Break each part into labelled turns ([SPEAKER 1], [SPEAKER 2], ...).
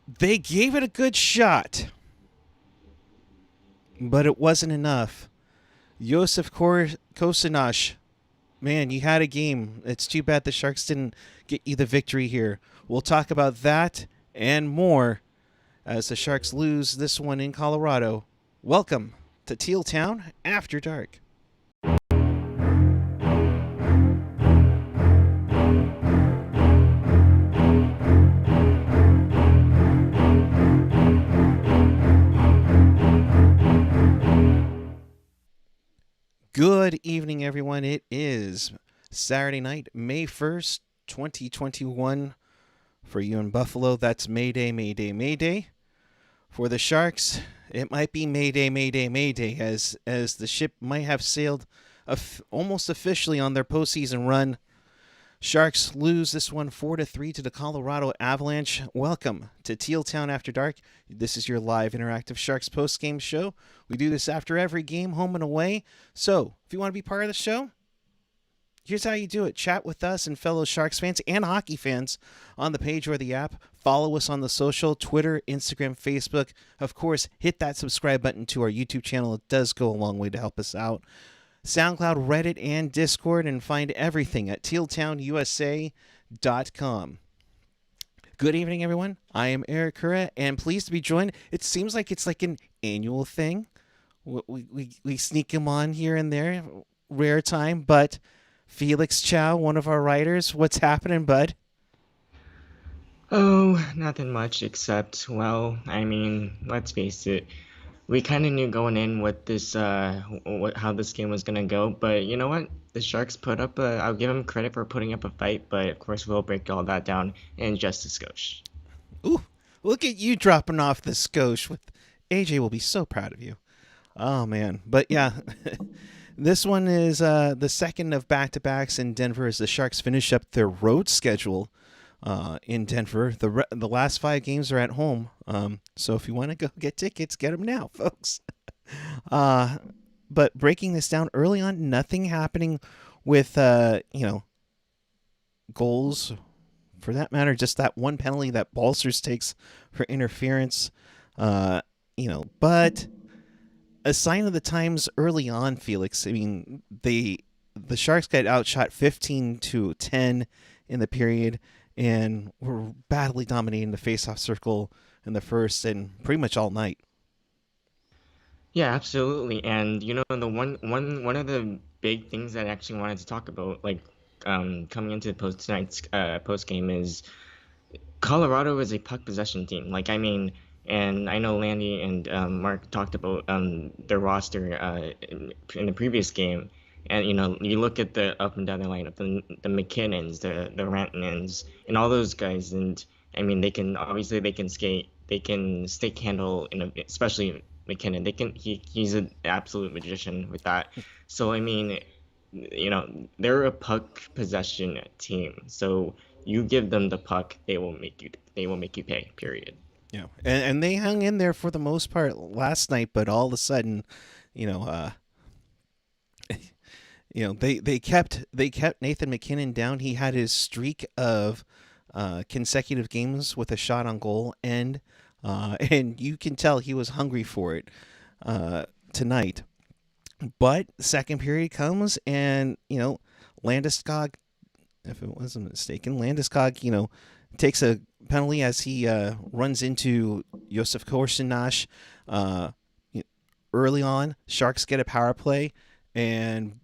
[SPEAKER 1] They gave it a good shot, but it wasn't enough. Josef Korenar, man, you had a game. It's too bad the Sharks didn't get you the victory here. We'll talk about that and more as the Sharks lose this one in Colorado. Welcome to Teal Town After Dark. Good evening, everyone. It is Saturday night, May 1st, 2021. For you in Buffalo, that's May Day, May Day, May Day. For the Sharks, it might be May Day, May Day, May Day, as the ship might have sailed almost officially on their postseason run. Sharks lose this one 4-3 to the Colorado Avalanche. Welcome to Teal Town After Dark. This is your live interactive Sharks post-game show. We do this after every game, home and away. So, if you want to be part of the show, here's how you do it. Chat with us and fellow Sharks fans and hockey fans on the page or the app. Follow us on the social, Twitter, Instagram, Facebook. Of course, hit that subscribe button to our YouTube channel. It does go a long way to help us out. SoundCloud, Reddit, and Discord, and find everything at tealtownusa.com. Good evening, everyone. I am Erik Kuhre, and pleased to be joined. It seems like it's like an annual thing. We sneak him on here and there, rare time, but Felix Chow, one of our writers, what's happening, bud?
[SPEAKER 2] Oh, nothing much except, well, I mean, let's face it. We kind of knew going in what this, how this game was gonna go, but you know what? The Sharks put up I'll give them credit for putting up a fight, but of course we'll break all that down in just a skosh.
[SPEAKER 1] Ooh, look at you dropping off the skosh. With AJ will be so proud of you. Oh, man. But yeah, this one is the second of back-to-backs in Denver as the Sharks finish up their road schedule in Denver. The last 5 games are at home. So if you want to go get tickets, get them now, folks. But breaking this down early on, nothing happening with, goals. For that matter, just that one penalty that Balcers takes for interference. But a sign of the times early on, Felix. I mean, the Sharks got outshot 15-10 in the period, and were badly dominating the faceoff circle in the first and pretty much all night.
[SPEAKER 2] Yeah, absolutely. And you know, the one of the big things that I actually wanted to talk about, like, coming into tonight's post game is Colorado is a puck possession team. Like, I mean, and I know Landy and Mark talked about their roster in the previous game, and you know, you look at the up and down the lineup, the McKinnons, the Rantanens, and all those guys, and I mean, they can skate, they can stick handle, especially McKinnon. He's an absolute magician with that. So I mean, you know, they're a puck possession team. So you give them the puck, they will make you pay. Period.
[SPEAKER 1] Yeah, and they hung in there for the most part last night, but all of a sudden, you know, they kept Nathan McKinnon down. He had his streak of consecutive games with a shot on goal, and you can tell he was hungry for it tonight. But second period comes, and Landeskog, if it wasn't mistaken, Landeskog, takes a penalty as he runs into Josef Korenar. Early on, Sharks get a power play, and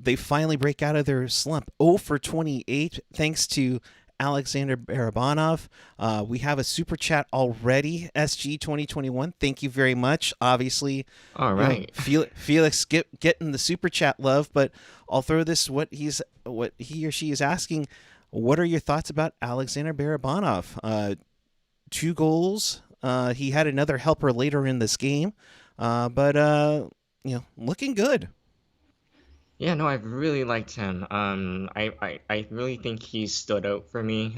[SPEAKER 1] they finally break out of their slump. 0 for 28, thanks to Alexander Barabanov. We have a super chat already, SG 2021. Thank you very much. Obviously,
[SPEAKER 2] All right.
[SPEAKER 1] Felix getting the super chat love, but I'll throw this what he or she is asking. What are your thoughts about Alexander Barabanov? 2 goals. He had another helper later in this game, but looking good.
[SPEAKER 2] Yeah, no, I've really liked him. I really think he's stood out for me.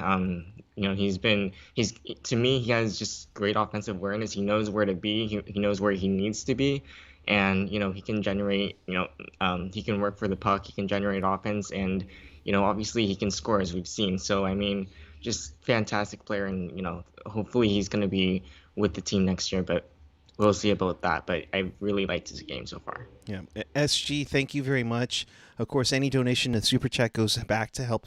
[SPEAKER 2] You know, he's to me, he has just great offensive awareness. He knows where to be. He knows where he needs to be, and you know, he can generate. He can work for the puck. He can generate offense, and you know, obviously, he can score as we've seen. So I mean, just fantastic player, and hopefully he's going to be with the team next year. But we'll see about that. But I really liked his game so far.
[SPEAKER 1] Yeah. SG, thank you very much. Of course, any donation to Super Chat goes back to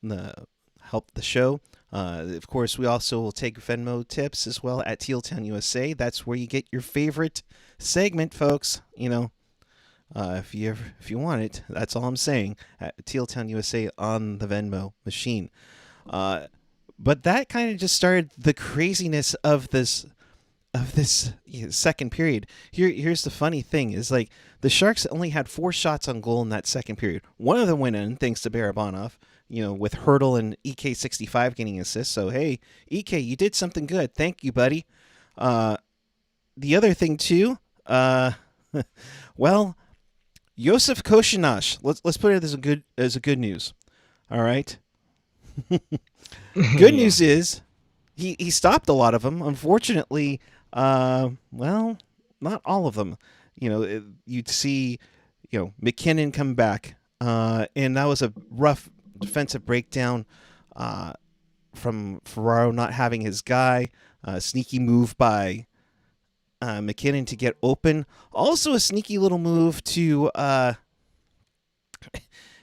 [SPEAKER 1] the help the show. Of course, we also will take Venmo tips as well at Teal Town USA. That's where you get your favorite segment, folks. If you want it, that's all I'm saying. At Teal Town USA on the Venmo machine. But that kind of just started the craziness of this second period. Here's the funny thing is like the Sharks only had 4 shots on goal in that second period. One of them went in thanks to Barabanov, with Hurdle and EK65 getting assists. So hey, EK, you did something good. Thank you, buddy. The other thing too, well, Josef Korenar. Let's put it as a good news. All right. Good
[SPEAKER 2] Yeah.
[SPEAKER 1] news is he stopped a lot of them. Unfortunately, well, not all of them. You'd see, McKinnon come back, and that was a rough defensive breakdown from Ferraro not having his guy. Sneaky move by McKinnon to get open. Also, a sneaky little move to,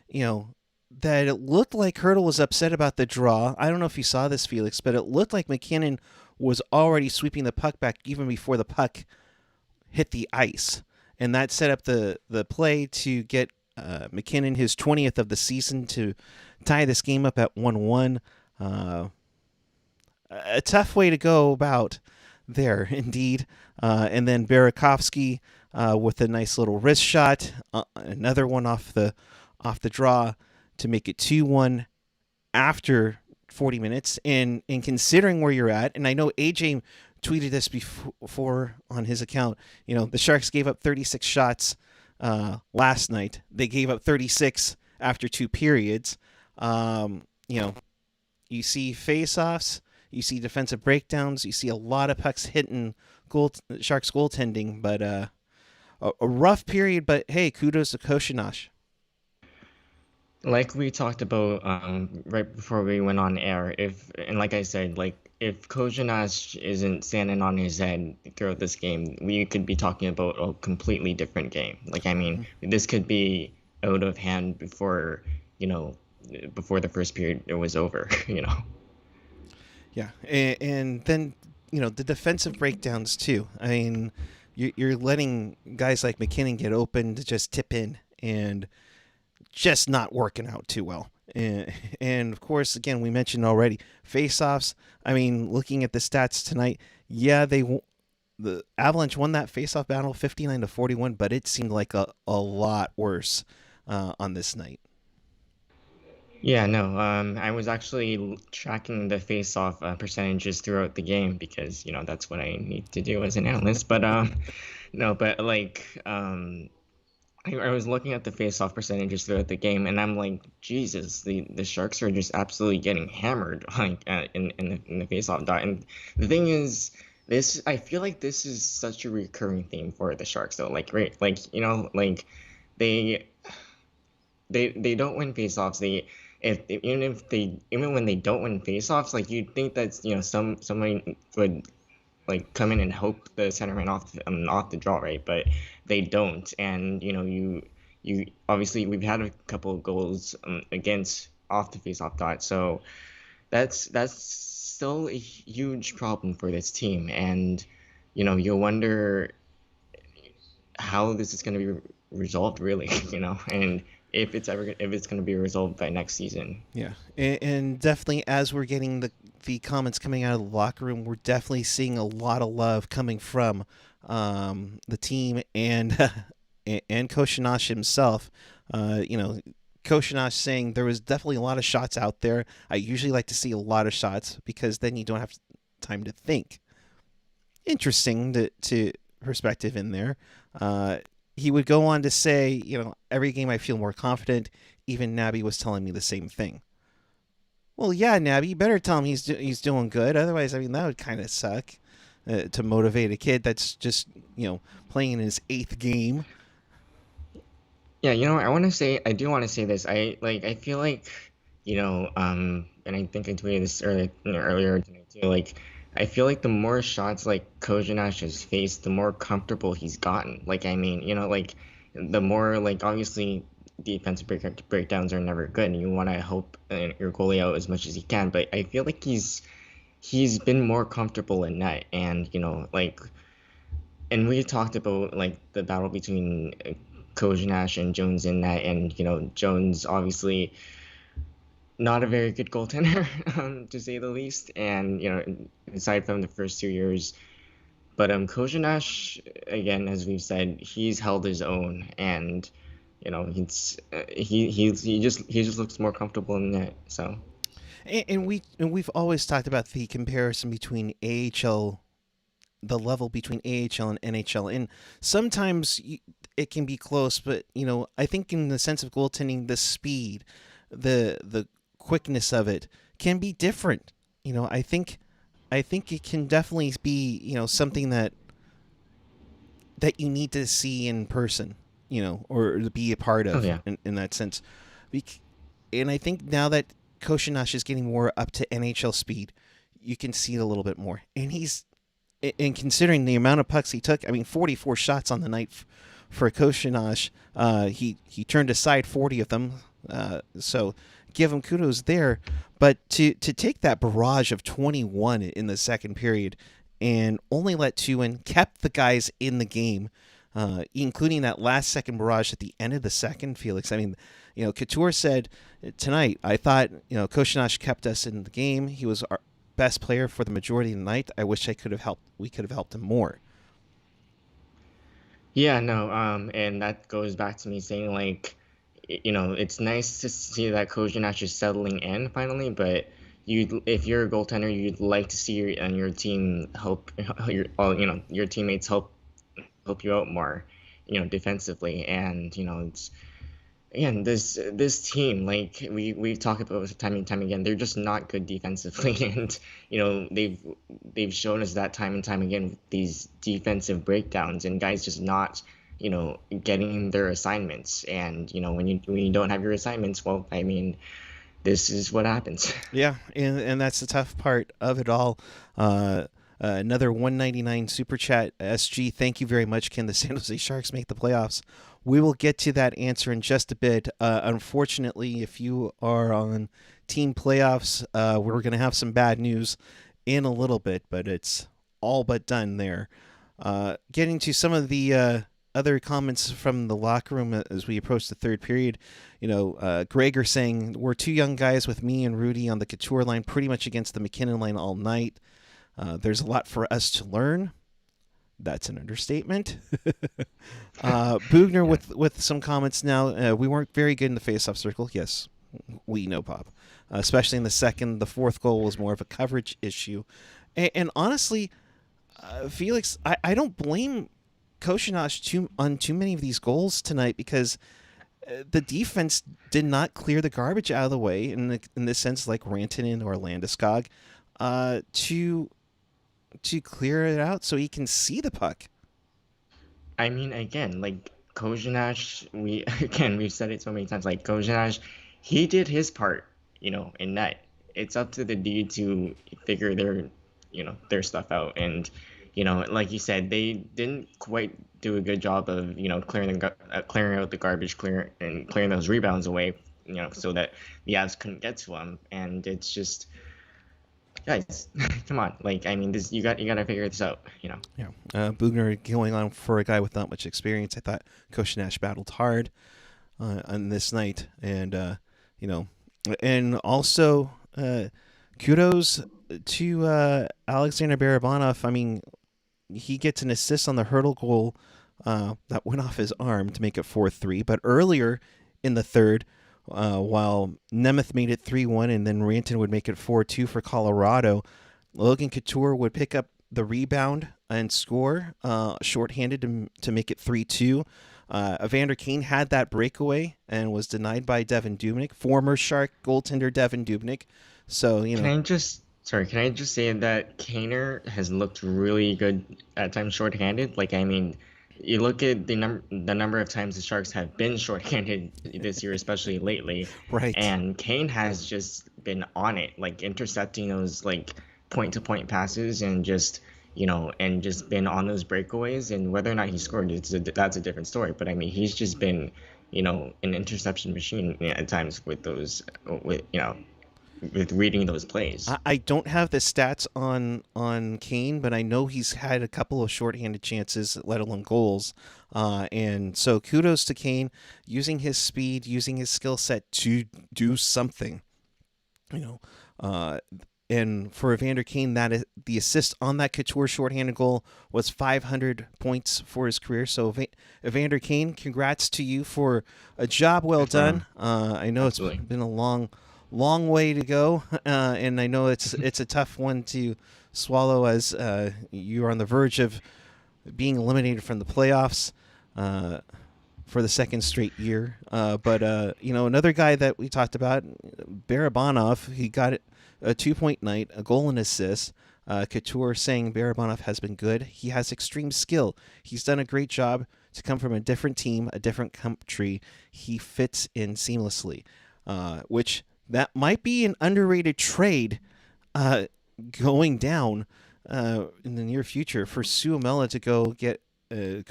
[SPEAKER 1] you know, that it looked like Hurdle was upset about the draw. I don't know if you saw this, Felix, but it looked like McKinnon was already sweeping the puck back even before the puck hit the ice. And that set up the play to get McKinnon his 20th of the season to tie this game up at 1-1. A tough way to go about there, indeed. And then Burakovsky with a nice little wrist shot, another one off the draw to make it 2-1 after 40 minutes. And considering where you're at, and I know AJ tweeted this before on his account, the Sharks gave up 36 shots last night. They gave up 36 after 2 periods. You see face-offs, you see defensive breakdowns, you see a lot of pucks hitting Sharks goaltending, but a rough period. But hey, kudos to Korenar.
[SPEAKER 2] Like we talked about right before we went on air, and like I said, like if Kojanas isn't standing on his head throughout this game, we could be talking about a completely different game. Like I mean, this could be out of hand before the first period it was over.
[SPEAKER 1] Yeah, and then the defensive breakdowns too. I mean, you're letting guys like McKinnon get open to just tip in and just not working out too well. And of course, again, we mentioned already face-offs. I mean, looking at the stats tonight, yeah, the Avalanche won that face-off battle 59-41, but it seemed like a lot worse on this night.
[SPEAKER 2] Yeah, no. I was actually tracking the face-off percentages throughout the game because that's what I need to do as an analyst. But no, but like I was looking at the face-off percentages throughout the game, and I'm like, Jesus, the Sharks are just absolutely getting hammered like in the face-off dot. And the thing is, this I feel like this is such a recurring theme for the Sharks, though. Like, right, like like they they don't win face-offs. Even when they don't win face-offs, like you'd think that someone would like come in and hope the centerman off the draw, right? But they don't, and you obviously we've had a couple of goals against off the face-off dot, so that's still a huge problem for this team, and you'll wonder how this is going to be resolved, really, and if it's going to be resolved by next season.
[SPEAKER 1] Yeah, and definitely as we're getting the comments coming out of the locker room, we're definitely seeing a lot of love coming from the team and and Korenar himself. Korenar saying there was definitely a lot of shots out there. I usually like to see a lot of shots because then you don't have time to think. Interesting to perspective in there. He would go on to say, every game I feel more confident. Even Nabby was telling me the same thing. Well, yeah, Nabby, you better tell him he's doing good. Otherwise, I mean, that would kind of suck to motivate a kid that's just, playing in his 8th game.
[SPEAKER 2] Yeah, I do want to say this. I feel like, And I think I tweeted this earlier tonight too. Like, I feel like the more shots like Kojonash has faced, the more comfortable he's gotten. Like, I mean, like the more like obviously defensive breakdowns are never good, and you want to help your goalie out as much as he can. But I feel like he's been more comfortable in net, and like, and we talked about like the battle between Kojonash and Jones in net, and Jones obviously not a very good goaltender, to say the least. And aside from the first 2 years, but Kojonash, again, as we've said, he's held his own, and he just looks more comfortable in it. So
[SPEAKER 1] And we've always talked about the comparison between AHL, the level between AHL and NHL, and sometimes it can be close, but I think in the sense of goaltending, the speed, the quickness of it can be different. I think it can definitely be something that you need to see in person, or to be a part
[SPEAKER 2] oh
[SPEAKER 1] of
[SPEAKER 2] yeah.
[SPEAKER 1] in that sense. And I think now that Koshinash is getting more up to NHL speed, you can see it a little bit more. And considering the amount of pucks he took, I mean, 44 shots on the night for Koshinash. He turned aside 40 of them, so give him kudos there. But to take that barrage of 21 in the second period and only let two in, kept the guys in the game, including that last second barrage at the end of the second, Felix. I mean, Couture said tonight, I thought, Koshinash kept us in the game. He was our best player for the majority of the night. I wish we could have helped him more.
[SPEAKER 2] Yeah, no, and that goes back to me saying like, it's nice to see that Kojonash is settling in finally, but if you're a goaltender, you'd like to see your team help your teammates help you out more, defensively. And it's, again, this team, like we've talked about time and time again, they're just not good defensively. And they've shown us that time and time again with these defensive breakdowns, and guys just not getting their assignments. And when you don't have your assignments, well, I mean, this is what happens.
[SPEAKER 1] Yeah, and that's the tough part of it all. Another 199 super chat. SG, thank you very much. Can the San Jose Sharks make the playoffs? We will get to that answer in just a bit. Unfortunately, if you are on team playoffs, we're going to have some bad news in a little bit, but it's all but done there. Getting to some of the other comments from the locker room as we approach the third period. Gregor saying, we're two young guys with me and Rudy on the Couture line pretty much against the McKinnon line all night. There's a lot for us to learn. That's an understatement. Bugner
[SPEAKER 2] Yeah.
[SPEAKER 1] with some comments now. We weren't very good in the faceoff circle. Yes, we know, Bob. Especially in the second. The fourth goal was more of a coverage issue. And honestly, Felix, I don't blame Koshinash on too many of these goals tonight, because the defense did not clear the garbage out of the way in this sense, like Rantanen or Landeskog, to clear it out so he can see the puck.
[SPEAKER 2] I mean, again, like Kojonash, we've said it so many times. Like Kojonash, he did his part, in net. It's up to the D to figure their stuff out. And like you said, they didn't quite do a good job of clearing out the garbage, clearing those rebounds away, so that the Avs couldn't get to them. And it's just, guys, come on. Like, I mean, this you got to figure this out.
[SPEAKER 1] Yeah. Bugner going on for a guy with not much experience. I thought Koshinash battled hard on this night. And also kudos to Alexander Barabanov. I mean, he gets an assist on the hurdle goal that went off his arm to make it 4-3. But earlier in the third, while Nemeth made it 3-1 and then Ranton would make it 4-2 for Colorado, Logan Couture would pick up the rebound and score shorthanded to make it 3-2. Evander Kane had that breakaway and was denied by Devin Dubnyk, former Shark goaltender Devin Dubnyk. So,
[SPEAKER 2] Can I just say that Kaner has looked really good at times shorthanded? Like, I mean, you look at the number of times the Sharks have been shorthanded this year, especially lately,
[SPEAKER 1] Right.
[SPEAKER 2] and Kane has just been on it, like intercepting those like point to point passes and just and just been on those breakaways. And whether or not he scored, that's a different story. But I mean, he's just been an interception machine at times with those with with reading those plays.
[SPEAKER 1] I don't have the stats on Kane, but I know he's had a couple of shorthanded chances, let alone goals. And so kudos to Kane using his speed, using his skill set to do something. You know, uh, and for Evander Kane, the assist on that Couture shorthanded goal was 500 points for his career. So Evander Kane, congrats to you for a job well
[SPEAKER 2] Good for
[SPEAKER 1] done.
[SPEAKER 2] him.
[SPEAKER 1] I know it's
[SPEAKER 2] Absolutely.
[SPEAKER 1] been a long way to go, and I know it's a tough one to swallow as you are on the verge of being eliminated from the playoffs. For the second straight year. But another guy that we talked about, Barabanov, he got a 2-point night, a goal and assist. Couture saying Barabanov has been good. He has extreme skill. He's done a great job to come from a different team, a different country. He fits in seamlessly, which that might be an underrated trade going down in the near future for Suomela to go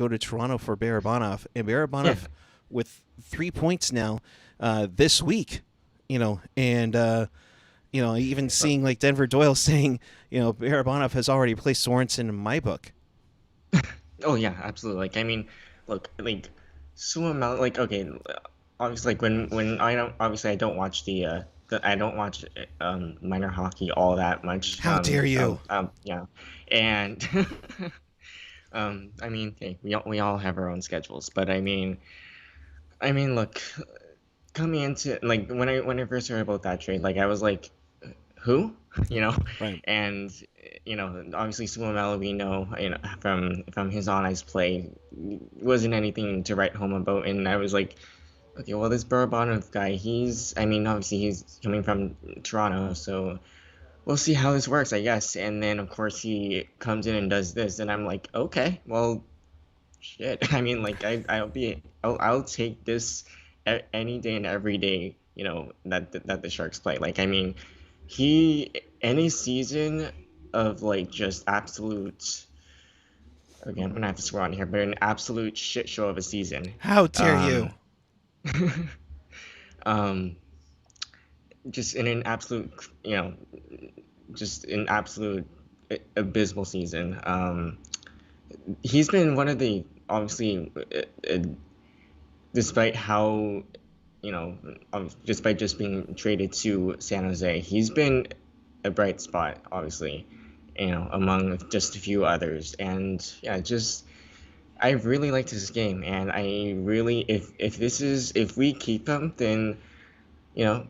[SPEAKER 1] to Toronto for Barabanov, and
[SPEAKER 2] Yeah.
[SPEAKER 1] Barabanov with 3 points now this week, and even seeing like Denver Doyle saying, Barabanov has already placed Sorensen in my book.
[SPEAKER 2] Oh yeah, absolutely. Like I mean, look, like Suomela, like okay, obviously like when I don't watch I don't watch minor hockey all that much.
[SPEAKER 1] How dare you?
[SPEAKER 2] Yeah, and I mean, hey, we all have our own schedules, but I mean, look, coming into like when I first heard about that trade, like I was like, who, you know,
[SPEAKER 1] Right.
[SPEAKER 2] and obviously Suomela, we know, from his on ice play, wasn't anything to write home about, and I was like, okay, well this Barabanov guy, I mean, obviously he's coming from Toronto, so we'll see how this works, I guess. And then of course he comes in and does this, and I'm like, okay, well, shit. I mean, like I'll take this any day and every day. That the Sharks play. Like I mean, he any season of like just absolute. Okay, I'm gonna have to swear on here, but an absolute shit show of a season.
[SPEAKER 1] How dare you?
[SPEAKER 2] Um, um, just in an absolute, just an absolute abysmal season. He's been one of the obviously, despite how despite just being traded to San Jose, he's been a bright spot, obviously, among just a few others. And yeah, just I really liked his game, and I really, if we keep him, then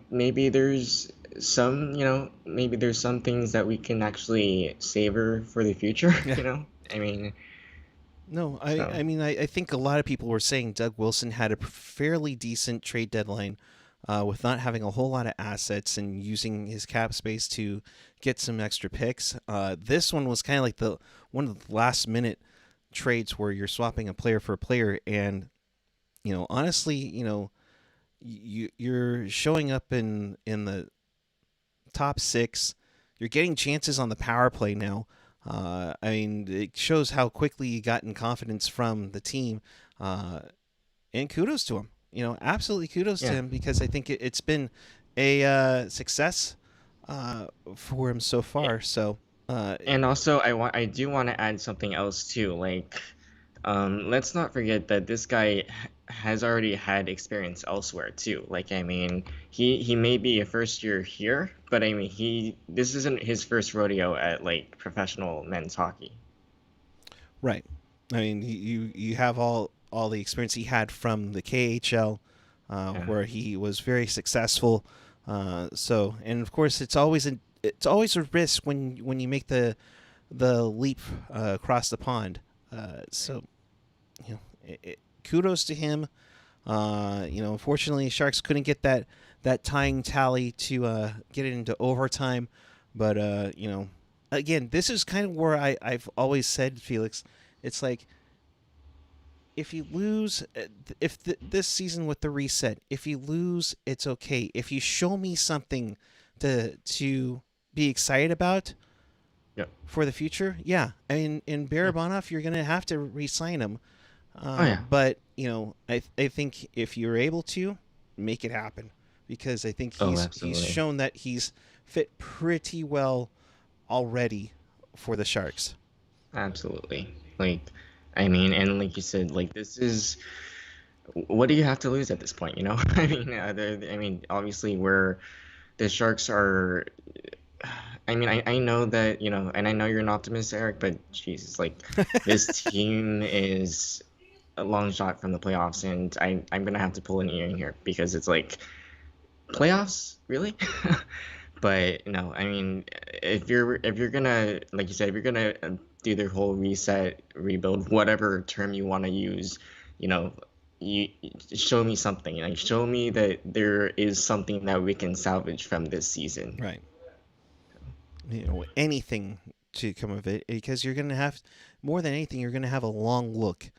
[SPEAKER 2] maybe there's some things that we can actually savor for the future.
[SPEAKER 1] Yeah.
[SPEAKER 2] I mean,
[SPEAKER 1] No,
[SPEAKER 2] so
[SPEAKER 1] I mean, I think a lot of people were saying Doug Wilson had a fairly decent trade deadline with not having a whole lot of assets and using his cap space to get some extra picks. This one was kind of like one of the last minute trades where you're swapping a player for a player, and honestly, you're showing up in the top six. You're getting chances on the power play now. I mean, it shows how quickly you gotten confidence from the team, and kudos to him. Absolutely kudos to
[SPEAKER 2] yeah.
[SPEAKER 1] him because I think it's been a success for him so far. So,
[SPEAKER 2] And also, I do want to add something else too. Like, let's not forget that this guy has already had experience elsewhere too. Like, I mean, he may be a first year here, but I mean, this isn't his first rodeo at like professional men's hockey.
[SPEAKER 1] right. I mean, you have all the experience he had from the KHL,
[SPEAKER 2] Yeah.
[SPEAKER 1] where he was very successful. And of course, it's always a risk when you make the leap across the pond. So kudos to him. Unfortunately, Sharks couldn't get that tying tally to get it into overtime. But again, this is kind of where I've always said, Felix, it's like if you lose, this season with the reset, if you lose, it's okay. If you show me something to be excited about
[SPEAKER 2] Yeah.
[SPEAKER 1] for the future, yeah. I mean, in
[SPEAKER 2] Yeah.
[SPEAKER 1] Barabanov, you're gonna have to re-sign him.
[SPEAKER 2] Oh yeah.
[SPEAKER 1] But I think if you're able to make it happen, because I think
[SPEAKER 2] Oh,
[SPEAKER 1] he's
[SPEAKER 2] absolutely.
[SPEAKER 1] shown that he's fit pretty well already for the Sharks.
[SPEAKER 2] Absolutely. Like, I mean, and like you said, like this is what do you have to lose at this point? You know, I mean, obviously, where the Sharks are. I mean, I know that and I know you're an optimist, Eric, but Jesus, like this team is a long shot from the playoffs, and I'm gonna have to pull an ear in here because it's like playoffs, really? But no, I mean, if you're gonna, like you said, if you're gonna do their whole reset, rebuild, whatever term you want to use, you know, you show me something. Like show me that there is something that we can salvage from this season.
[SPEAKER 1] Right. Anything to come of it, because you're going to have, more than anything, you're going to have a long look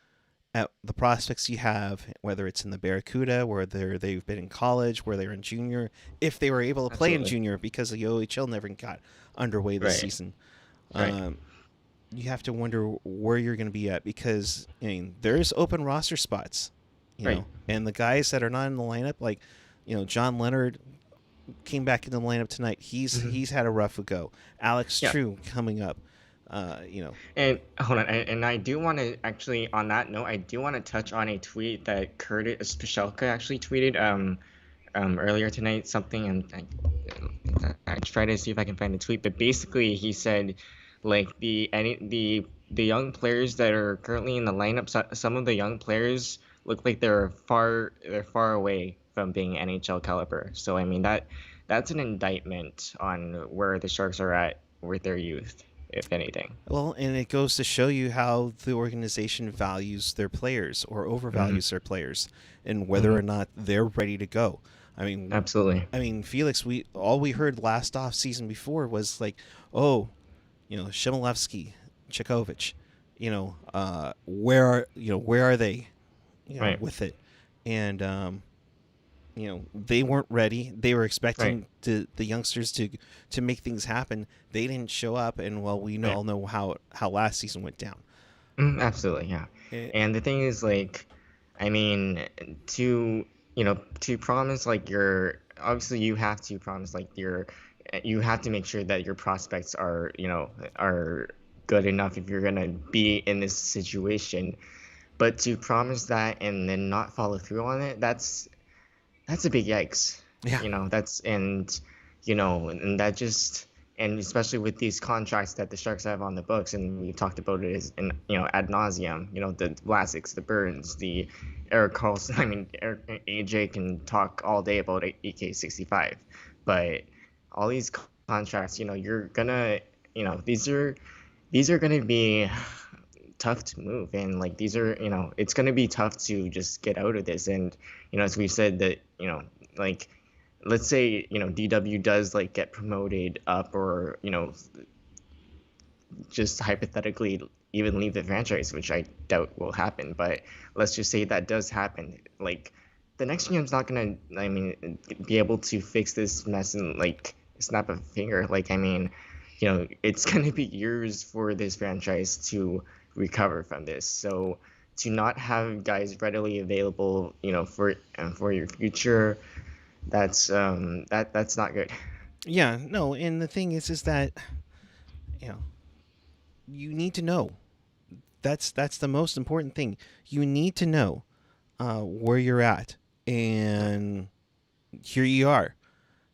[SPEAKER 1] at the prospects you have, whether it's in the Barracuda, where they've been in college, where they're in junior, if they were able to play in
[SPEAKER 2] Absolutely.
[SPEAKER 1] junior because the OHL never got underway this
[SPEAKER 2] Right.
[SPEAKER 1] season.
[SPEAKER 2] Right.
[SPEAKER 1] Um, you have to wonder where you're going to be at, because there's open roster spots,
[SPEAKER 2] Right.
[SPEAKER 1] and the guys that are not in the lineup, like John Leonard came back in the lineup tonight.
[SPEAKER 2] Hmm.
[SPEAKER 1] He's had a rough go. Alex
[SPEAKER 2] Yeah.
[SPEAKER 1] True coming up. You know,
[SPEAKER 2] And hold on, and I do want to actually, on that note, I do want to touch on a tweet that Curtis Pashelka actually tweeted earlier tonight. Something, and I try to see if I can find the tweet, but basically he said, like the young players that are currently in the lineup, some of the young players look like they're far away from being NHL caliber. So I mean that's an indictment on where the Sharks are at with their youth, if anything.
[SPEAKER 1] well, and it goes to show you how the organization values their players or
[SPEAKER 2] Hmm.
[SPEAKER 1] overvalues their players, and whether
[SPEAKER 2] Hmm.
[SPEAKER 1] or not they're ready to go. I mean,
[SPEAKER 2] Absolutely.
[SPEAKER 1] Felix, we heard last off season before was like, oh, Shimilevsky, Chekhovich, where are they,
[SPEAKER 2] Right.
[SPEAKER 1] with it, and they weren't ready. They were
[SPEAKER 2] Right.
[SPEAKER 1] expecting the youngsters to make things happen. They didn't show up, and well, we
[SPEAKER 2] Right.
[SPEAKER 1] all know how last season went down.
[SPEAKER 2] Absolutely, yeah.
[SPEAKER 1] Eh,
[SPEAKER 2] And the thing is, like, I mean, to promise, like, obviously you have to promise, like, you have to make sure that your prospects are good enough if you're gonna be in this situation. But to promise that and then not follow through on it, that's a big yikes.
[SPEAKER 1] yeah,
[SPEAKER 2] And that just, and especially with these contracts that the Sharks have on the books, and we've talked about it as in ad nauseum. The Vlasics, the Burns, the Eric Carlson. I mean, AJ can talk all day about EK65, but all these contracts, you're gonna, these are gonna be tough to move, and like these are it's going to be tough to just get out of this. And as we've said that like let's say DW does like get promoted up, or just hypothetically even leave the franchise, which I doubt will happen, but let's just say that does happen. Like the next GM's not going to, I mean, be able to fix this mess in like snap of a finger. Like, I mean, it's going to be years for this franchise to recover from this. So to not have guys readily available, for your future, that's not good.
[SPEAKER 1] yeah, no. And the thing is that you know you need to know. That's the most important thing. You need to know where you're at, and here you are.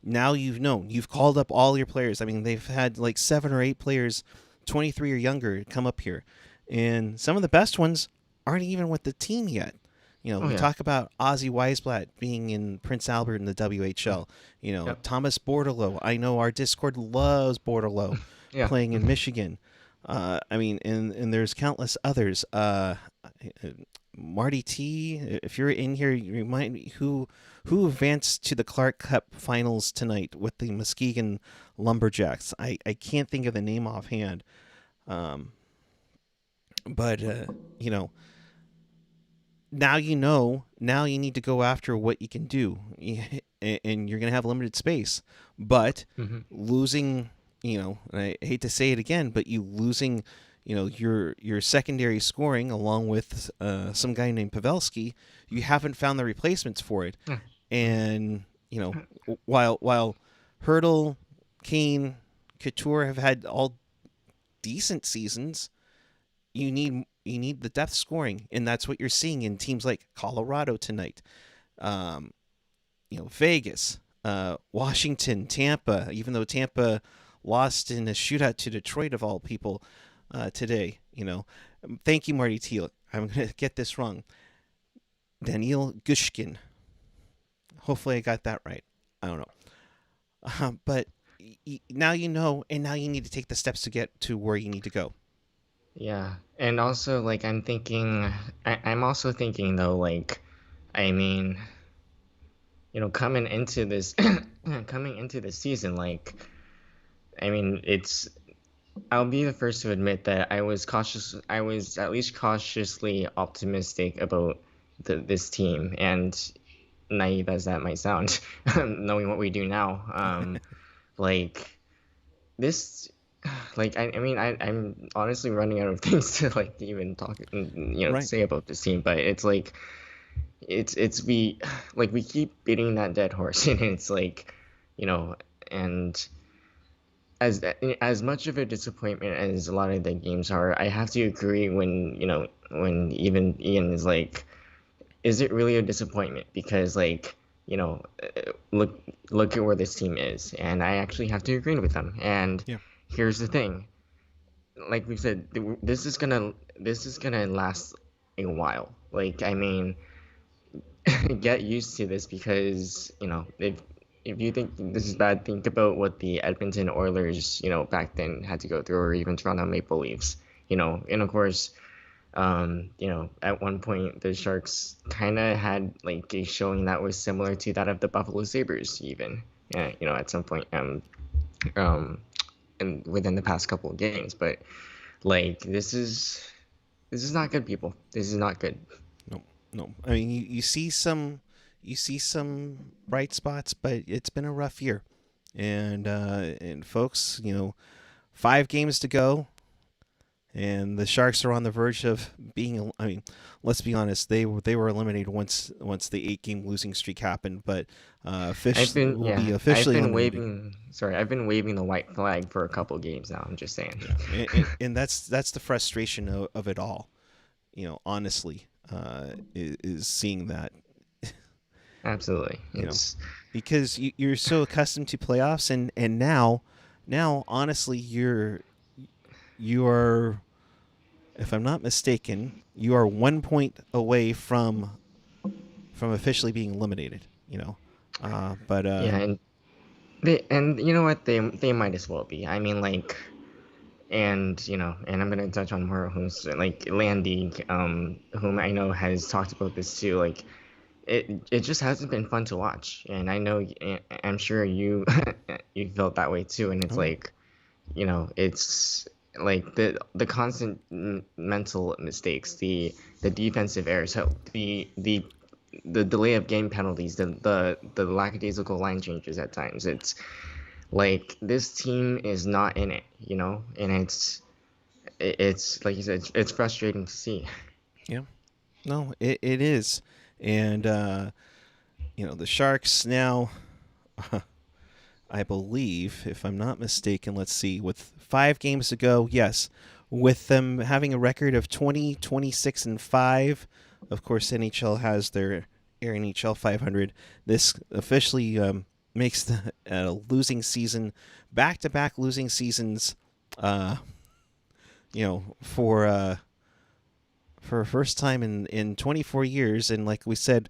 [SPEAKER 1] Now you've known. You've called up all your players. I mean, they've had like 7 or 8 players, 23 or younger, come up here, and some of the best ones aren't even with the team yet.
[SPEAKER 2] Oh
[SPEAKER 1] We
[SPEAKER 2] yeah.
[SPEAKER 1] talk about Ozzy Weisblatt being in Prince Albert in the WHL.
[SPEAKER 2] Yep.
[SPEAKER 1] Thomas Bordelot. I know our Discord loves Bordelot
[SPEAKER 2] Yeah.
[SPEAKER 1] playing in Michigan. I mean, and there's countless others. Marty T. If you're in here, you remind me who advanced to the Clark Cup finals tonight with the Muskegon Lumberjacks. I can't think of the name offhand. But you know, now you know. Now you need to go after what you can do, and you're going to have limited space. But
[SPEAKER 2] Hmm.
[SPEAKER 1] losing, and I hate to say it again, but you losing, your secondary scoring along with some guy named Pavelski, you haven't found the replacements for it.
[SPEAKER 2] Yeah.
[SPEAKER 1] And while Hurdle, Kane, Couture have had all decent seasons, you need the depth scoring, and that's what you're seeing in teams like Colorado tonight, um, Vegas, Washington, Tampa. Even though Tampa lost in a shootout to Detroit of all people today, thank you, Marty Teal. I'm gonna get this wrong. Daniil Gushkin. Hopefully, I got that right. I don't know, but now you know, and now you need to take the steps to get to where you need to go.
[SPEAKER 2] Yeah, and also like I'm also thinking though, like, I mean, coming into this, coming into the season, like, I mean, I'll be the first to admit that I was at least cautiously optimistic about this team, and naive as that might sound, knowing what we do now, like this, like I'm honestly running out of things to like even talk,
[SPEAKER 1] Right.
[SPEAKER 2] say about this team, but it's like it's we like we keep beating that dead horse, and it's like, you know, and as as much of a disappointment as a lot of the games are, I have to agree when when even Ian is like, is it really a disappointment? Because like, look at where this team is, and I actually have to agree with them. And
[SPEAKER 1] Yeah.
[SPEAKER 2] here's the thing, like we said, this is gonna last a while. Like, I mean, get used to this, because if you think this is bad, think about what the Edmonton Oilers, back then had to go through, or even Toronto Maple Leafs, and of course, at one point the Sharks kind of had like a showing that was similar to that of the Buffalo Sabres, even, at some point, um, and within the past couple of games. But like, this is not good, people. This is not good.
[SPEAKER 1] No, no. I mean, you see some bright spots, but it's been a rough year, and folks, 5 games to go, and the Sharks are on the verge of being. I mean, let's be honest, they were eliminated once the 8-game losing streak happened, but Fish will be officially eliminated.
[SPEAKER 2] I've been waving the white flag for a couple games now. I'm just saying.
[SPEAKER 1] Yeah, and that's the frustration of it all. Honestly, is seeing that.
[SPEAKER 2] Absolutely.
[SPEAKER 1] you know,
[SPEAKER 2] It's
[SPEAKER 1] because you're so accustomed to playoffs, and now honestly you are, if I'm not mistaken, you are 1 point away from officially being eliminated. But
[SPEAKER 2] Yeah, and you know what? They might as well be. I mean, like, and and I'm gonna touch on more, who's like Landy, whom I know has talked about this too. Like, it just hasn't been fun to watch, and I know, I'm sure you you felt that way too. And it's
[SPEAKER 1] oh yeah,
[SPEAKER 2] like, it's like the constant mental mistakes, the defensive errors, the delay of game penalties, the lackadaisical line changes at times. It's like this team is not in it, and it's like you said, it's frustrating to see.
[SPEAKER 1] yeah. No, it is, and the Sharks now. I believe, if I'm not mistaken, let's see, with 5 games to go, yes, with them having a record of 20, 26, and 5, of course, NHL has their NHL 500. This officially makes the losing season, back-to-back losing seasons, uh, for a first time in 24 years. And like we said,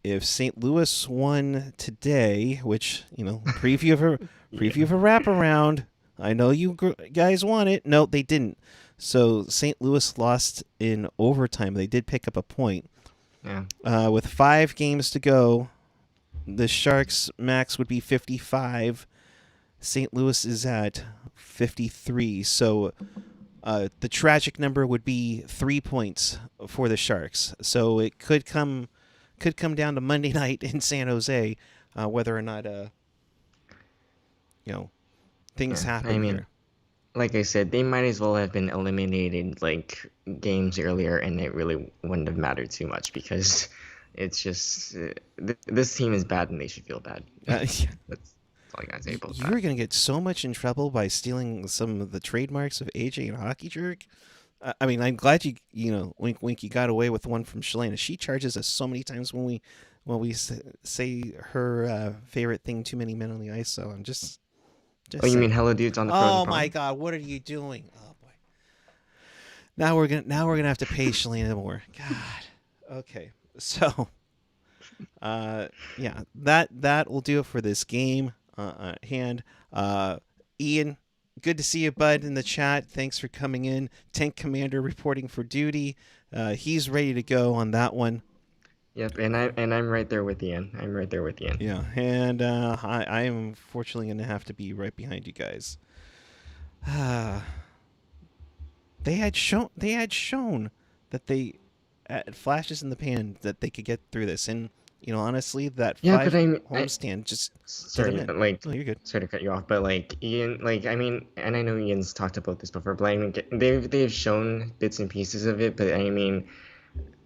[SPEAKER 1] if St. Louis won today, which preview of a wraparound, I know you guys want it. No, they didn't. So St. Louis lost in overtime. They did pick up a point.
[SPEAKER 2] Yeah.
[SPEAKER 1] With 5 games to go, the Sharks' max would be 55. St. Louis is at 53. So The tragic number would be 3 points for the Sharks. So it could come down to Monday night in San Jose, whether or not things
[SPEAKER 2] Yeah,
[SPEAKER 1] happen
[SPEAKER 2] I mean,
[SPEAKER 1] here.
[SPEAKER 2] like I said, they might as well have been eliminated like games earlier, and it really wouldn't have mattered too much because it's just this team is bad, and they should feel bad. That's all I gotta say about
[SPEAKER 1] You're
[SPEAKER 2] that.
[SPEAKER 1] going to get so much in trouble by stealing some of the trademarks of AJ and Hockey Jerk. I mean, I'm glad wink wink, you got away with one from Shalana. She charges us so many times when we say her favorite thing, too many men on the ice. So I'm just
[SPEAKER 2] Oh, you mean
[SPEAKER 1] saying.
[SPEAKER 2] Hello Dudes on the Frozen
[SPEAKER 1] Oh my
[SPEAKER 2] Prom?
[SPEAKER 1] God, what are you doing? Oh boy. Now we're gonna have to pay Shalana more. God. Okay. So yeah, that will do it for this game at hand. Ian, good to see you, bud, in the chat. Thanks for coming in. Tank Commander reporting for duty. He's ready to go on that one.
[SPEAKER 2] Yep, and I'm right there with Ian. I'm right there with Ian.
[SPEAKER 1] Yeah, and I am fortunately going to have to be right behind you guys. They had shown that they at flashes in the pan that they could get through this, and honestly, that
[SPEAKER 2] Yeah, but
[SPEAKER 1] 5
[SPEAKER 2] I
[SPEAKER 1] homestand just did them
[SPEAKER 2] sorry,
[SPEAKER 1] in.
[SPEAKER 2] like
[SPEAKER 1] Oh, you're good.
[SPEAKER 2] sorry to cut you off, but like Ian, like I mean, and I know Ian's talked about this before, but I mean, they've shown bits and pieces of it, but I mean,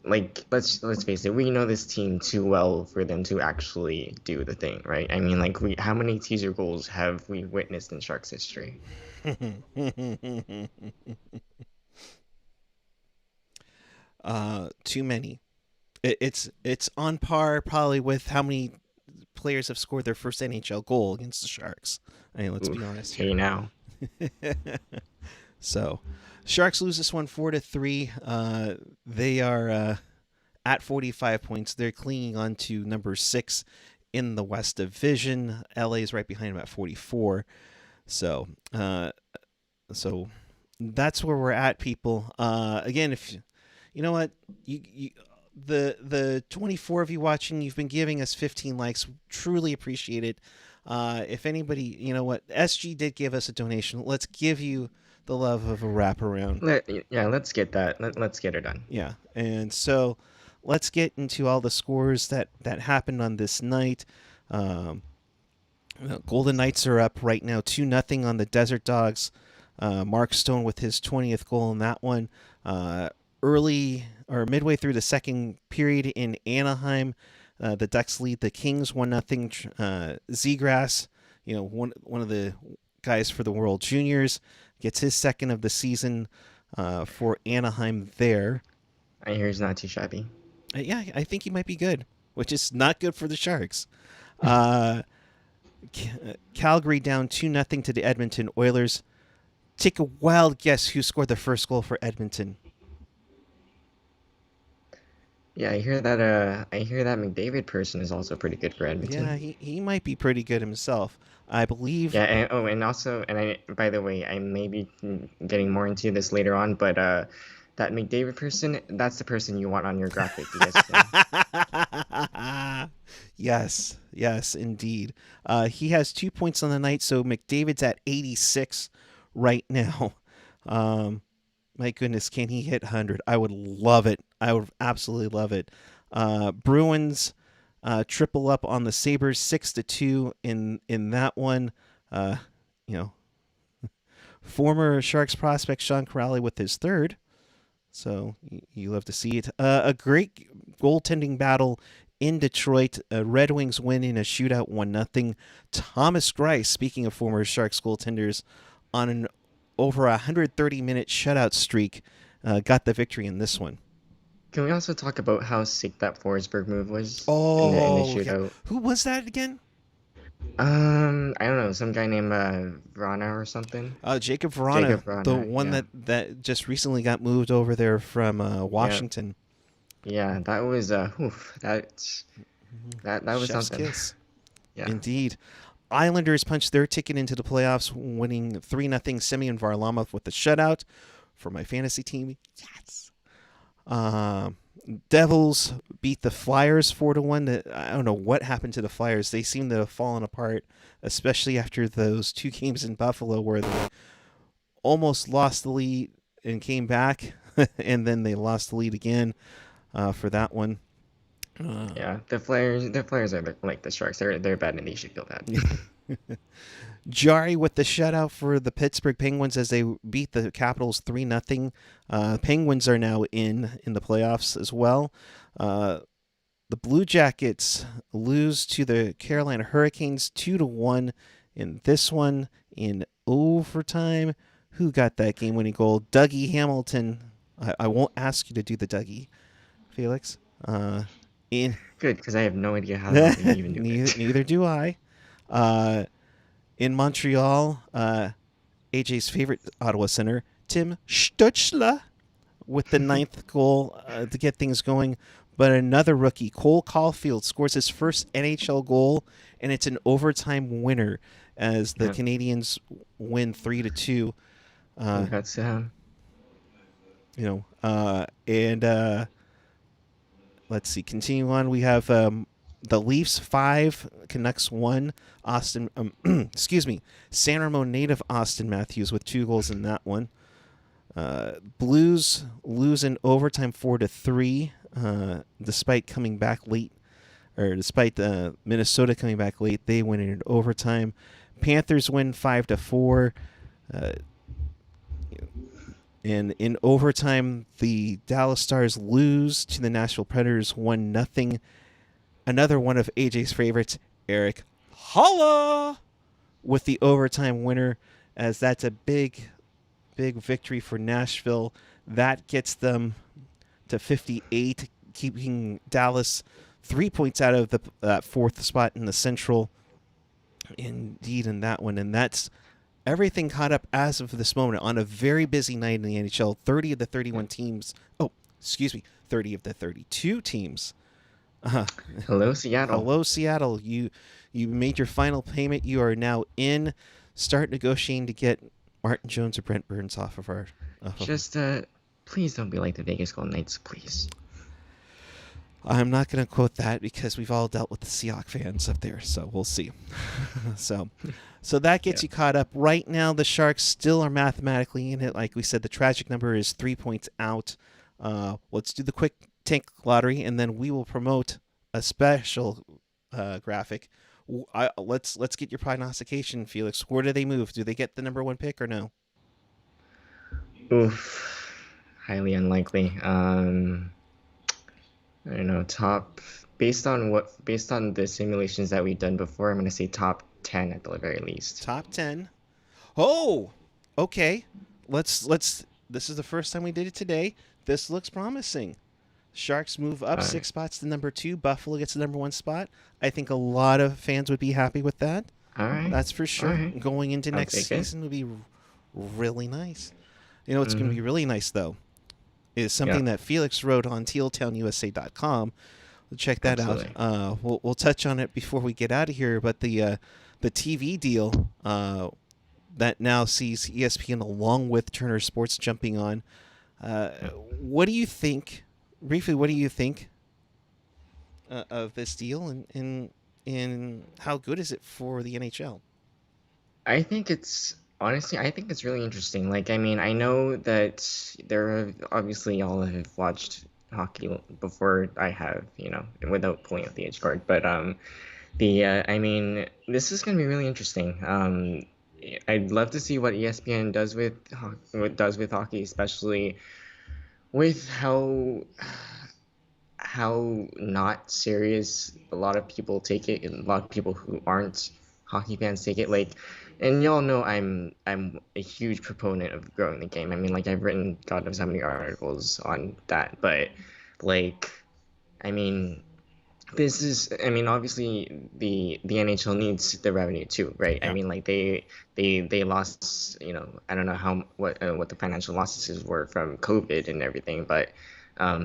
[SPEAKER 2] like let's face it, we know this team too well for them to actually do the thing, right? I mean, like how many teaser goals have we witnessed in Sharks history?
[SPEAKER 1] Too many. It's on par probably with how many players have scored their first NHL goal against the Sharks. I mean, let's be
[SPEAKER 2] Oof,
[SPEAKER 1] honest
[SPEAKER 2] hey
[SPEAKER 1] here.
[SPEAKER 2] now.
[SPEAKER 1] So, Sharks lose this one 4-3. They are at 45 points. They're clinging on to number 6 in the West Division. LA is right behind them at 44. So, so that's where we're at, people. Again, if you know what you the 24 of you watching, you've been giving us 15 likes. Truly appreciate it. If anybody, SG did give us a donation. Let's give you the love of a wraparound.
[SPEAKER 2] Yeah, let's get that. Let's get her done.
[SPEAKER 1] Yeah, and so let's get into all the scores that happened on this night. Golden Knights are up right now 2-0 on the Desert Dogs. Mark Stone with his 20th goal in that one. Early or midway through the second period in Anaheim, the Ducks lead the Kings 1-0. Zegras, one of the guys for the World Juniors, gets his second of the season for Anaheim there.
[SPEAKER 2] I hear he's not too shabby.
[SPEAKER 1] Yeah, I think he might be good, which is not good for the Sharks. Calgary down 2-0 to the Edmonton Oilers. Take a wild guess who scored the first goal for Edmonton.
[SPEAKER 2] Yeah, I hear that. I hear that McDavid person is also pretty good for Edmonton.
[SPEAKER 1] Yeah, he might be pretty good himself. I believe.
[SPEAKER 2] Yeah, and also, by the way, I may be getting more into this later on, but that McDavid person, that's the person you want on your graphic. You guys
[SPEAKER 1] Yes, indeed. He has 2 points on the night, so McDavid's at 86 right now. My goodness, can he hit 100? I would love it. I would absolutely love it. Bruins triple up on the Sabres 6-2 in that one. Former Sharks prospect Sean Corrali with his third. So you love to see it. A great goaltending battle in Detroit. Red Wings win in a shootout 1-0. Thomas Greiss, speaking of former Sharks goaltenders, on an over 130-minute shutout streak, got the victory in this one.
[SPEAKER 2] Can we also talk about how sick that Forsberg move was in the shootout?
[SPEAKER 1] Yeah. Who was that again?
[SPEAKER 2] I don't know, some guy named Vrana or something.
[SPEAKER 1] Jacob Vrana, the one
[SPEAKER 2] yeah.
[SPEAKER 1] that just recently got moved over there from Washington.
[SPEAKER 2] Yeah, that was that was
[SPEAKER 1] Chef's
[SPEAKER 2] something.
[SPEAKER 1] Kiss.
[SPEAKER 2] Yeah.
[SPEAKER 1] Indeed. Islanders punched their ticket into the playoffs, winning 3-0. Semyon Varlamov with the shutout for my fantasy team. Yes. Devils beat the Flyers 4-1. I don't know what happened to the Flyers. They seem to have fallen apart, especially after those 2 games in Buffalo where they almost lost the lead and came back, and then they lost the lead again for that one.
[SPEAKER 2] Yeah, the Flyers are like the Sharks. They're bad and they should feel bad.
[SPEAKER 1] Jari with the shutout for the Pittsburgh Penguins as they beat the Capitals 3-0. Penguins are now in the playoffs as well. The Blue Jackets lose to the Carolina Hurricanes 2-1 in this one in overtime. Who got that game-winning goal? Dougie Hamilton. I won't ask you to do the Dougie, Felix. In
[SPEAKER 2] Good, because I have no idea how to even do it.
[SPEAKER 1] neither do I. In Montreal, AJ's favorite Ottawa center, Tim Stützle, with the ninth goal to get things going. But another rookie, Cole Caulfield, scores his first NHL goal, and it's an overtime winner as the Canadians win 3-2.
[SPEAKER 2] That's
[SPEAKER 1] Let's see. Continue on. We have the Leafs 5, Canucks 1. San Ramon native Austin Matthews with 2 goals in that one. Blues lose in overtime 4-3, despite coming back late, or despite Minnesota coming back late, they win in overtime. Panthers win 5-4. And in overtime, the Dallas Stars lose to the Nashville Predators 1-0. Another one of AJ's favorites, Erik Kuhre, with the overtime winner, as that's a big victory for Nashville. That gets them to 58, keeping Dallas 3 points out of the fourth spot in the Central. Indeed, in that one. And that's everything caught up as of this moment on a very busy night in the NHL. 30 of the 31 teams. 30 of the 32 teams.
[SPEAKER 2] Hello, Seattle.
[SPEAKER 1] Hello, Seattle. You made your final payment. You are now in. Start negotiating to get Martin Jones or Brent Burns off of our.
[SPEAKER 2] Please don't be like the Vegas Golden Knights, please.
[SPEAKER 1] I'm not going to quote that because we've all dealt with the Seahawks fans up there, so we'll see. So that gets you caught up. Right now, the Sharks still are mathematically in it. Like we said, the tragic number is 3 points out. Let's do the quick tank lottery, and then we will promote a special graphic. Let's get your prognostication, Felix. Where do they move? Do they get the number 1 pick or no?
[SPEAKER 2] Oof, highly unlikely. I don't know, based on the simulations that we've done before, I'm going to say top 10 at the very least.
[SPEAKER 1] Top 10. Oh, okay. This is the first time we did it today. This looks promising. Sharks move up 6 spots to number 2. Buffalo gets the number 1 spot. I think a lot of fans would be happy with that.
[SPEAKER 2] All right.
[SPEAKER 1] That's for sure.
[SPEAKER 2] Right.
[SPEAKER 1] Going into next season would be really nice. You know what's going to be really nice, though, is something that Felix wrote on tealtownusa.com. Check that out. We'll touch on it before we get out of here, but the TV deal that now sees ESPN along with Turner Sports jumping on. What do you think? Briefly, what do you think of this deal, and how good is it for the NHL?
[SPEAKER 2] I think it's really interesting. Like, I mean, I know that obviously y'all have watched hockey before I have, without pulling out the age card. But I mean, this is going to be really interesting. I'd love to see what ESPN does with hockey, especially with how not serious a lot of people take it, and a lot of people who aren't hockey fans take it. Like, and y'all know I'm a huge proponent of growing the game. I mean, like, I've written God knows how many articles on that. But, like, I mean, obviously the NHL needs the revenue too, right? Yeah. I mean, like, they lost, I don't know what the financial losses were from COVID and everything, but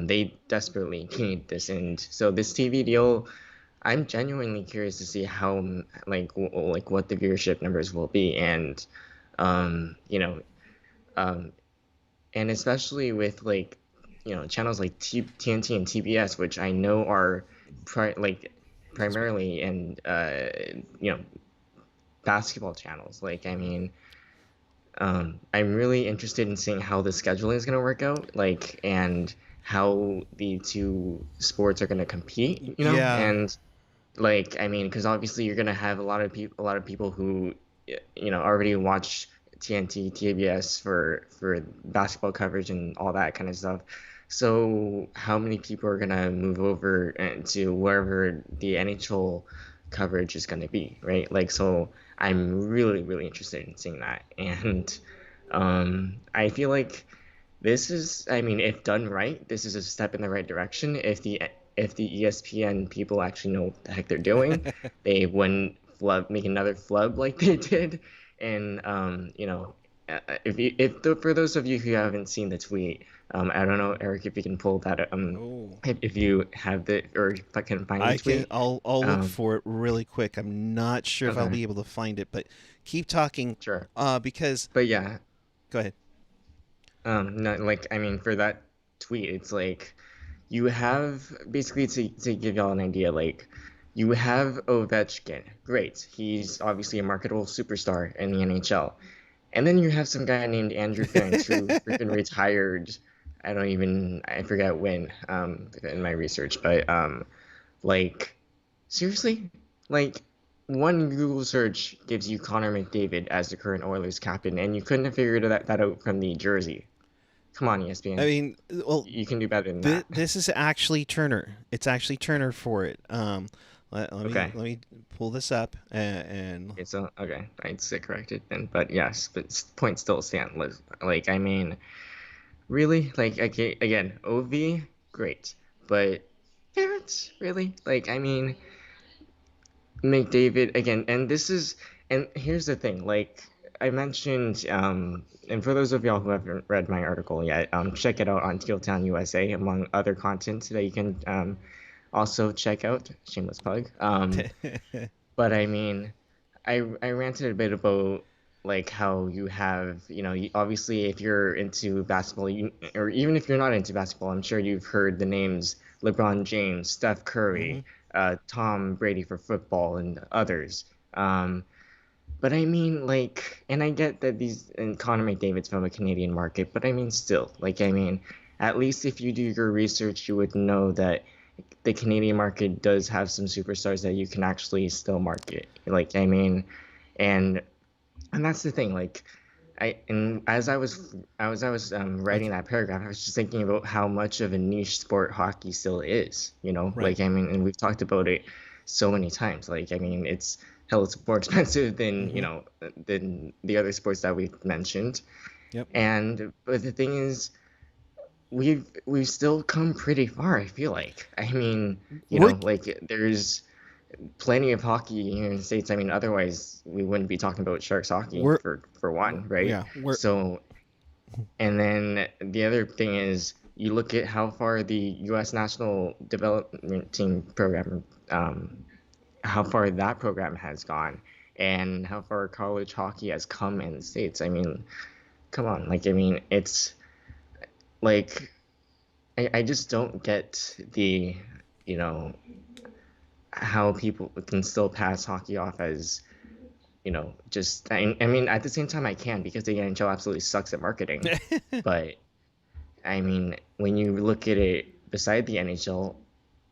[SPEAKER 2] they desperately need this. And so this TV deal, I'm genuinely curious to see how, like what the viewership numbers will be, and and especially with, like, channels like TNT and TBS, which I know are primarily and basketball channels. Like, I mean, I'm really interested in seeing how the scheduling is going to work out, like, and how the two sports are going to compete,
[SPEAKER 1] Yeah.
[SPEAKER 2] and like, I mean, because obviously you're going to have a lot of people who, already watch TNT, TBS for basketball coverage and all that kind of stuff. So how many people are going to move over to wherever the NHL coverage is going to be, right? Like, so I'm really, really interested in seeing that. And I feel like I mean, if done right, this is a step in the right direction. If the ESPN people actually know what the heck they're doing, they wouldn't make another flub like they did. And for those of you who haven't seen the tweet, I don't know, Eric, if you can pull that,
[SPEAKER 1] Oh.
[SPEAKER 2] if you have the, or if I can find the
[SPEAKER 1] I can.
[SPEAKER 2] tweet.
[SPEAKER 1] I'll look
[SPEAKER 2] Um,
[SPEAKER 1] for it really quick. I'm not sure if I'll
[SPEAKER 2] okay,
[SPEAKER 1] be able to find it, but keep talking.
[SPEAKER 2] sure.
[SPEAKER 1] Because
[SPEAKER 2] But yeah,
[SPEAKER 1] go ahead.
[SPEAKER 2] no, like, I mean, for that tweet, it's like you have basically, to give y'all an idea, like, you have Ovechkin, great. He's obviously a marketable superstar in the NHL. And then you have some guy named Andrew Ference who freaking retired. I forget when, in my research, but like, seriously? Like, one Google search gives you Connor McDavid as the current Oilers captain, and you couldn't have figured that out from the jersey. Come on,
[SPEAKER 1] I
[SPEAKER 2] ESPN.
[SPEAKER 1] mean, well,
[SPEAKER 2] You can do better than that.
[SPEAKER 1] this is actually Turner. It's actually Turner for it. Let
[SPEAKER 2] Okay.
[SPEAKER 1] me pull this up and
[SPEAKER 2] Okay, so, okay, I'd sit corrected then. But yes, but point still stand. Like, I mean, really? Like, okay, again, OV, great. But Ference, really? Like, I mean, McDavid again, and here's the thing, like I mentioned, and for those of y'all who haven't read my article yet, check it out on Teal Town USA, among other content that you can also check out. Shameless plug. But I mean, I ranted a bit about like how you have, obviously if you're into basketball, or even if you're not into basketball, I'm sure you've heard the names LeBron James, Steph
[SPEAKER 1] Mhm.
[SPEAKER 2] Curry, Tom Brady for football, and others. But I mean, like, and I get that and Connor McDavid's from a Canadian market, but I mean, still, like, I mean, at least if you do your research, you would know that the Canadian market does have some superstars that you can actually still market. Like, I mean, and that's the thing. Like, and as I was writing
[SPEAKER 1] Okay.
[SPEAKER 2] that paragraph, I was just thinking about how much of a niche sport hockey still is.
[SPEAKER 1] Right.
[SPEAKER 2] Like, I mean, and we've talked about it so many times. Like, I mean, it's more expensive than
[SPEAKER 1] Mhm.
[SPEAKER 2] than the other sports that we've mentioned.
[SPEAKER 1] Yep.
[SPEAKER 2] And but the thing is, we've still come pretty far, I feel like. I mean,
[SPEAKER 1] We're
[SPEAKER 2] like, there's plenty of hockey here in the States. I mean, otherwise we wouldn't be talking about Sharks hockey
[SPEAKER 1] we're
[SPEAKER 2] for one, right?
[SPEAKER 1] yeah, we're
[SPEAKER 2] So, and then the other thing is you look at how far the U.S. national development team program, how far that program has gone, and how far college hockey has come in the States. I mean, come on, like, I mean, it's like I just don't get you know, how people can still pass hockey off as, just, I mean, at the same time I can, because the NHL absolutely sucks at marketing. But I mean, when you look at it beside the NHL,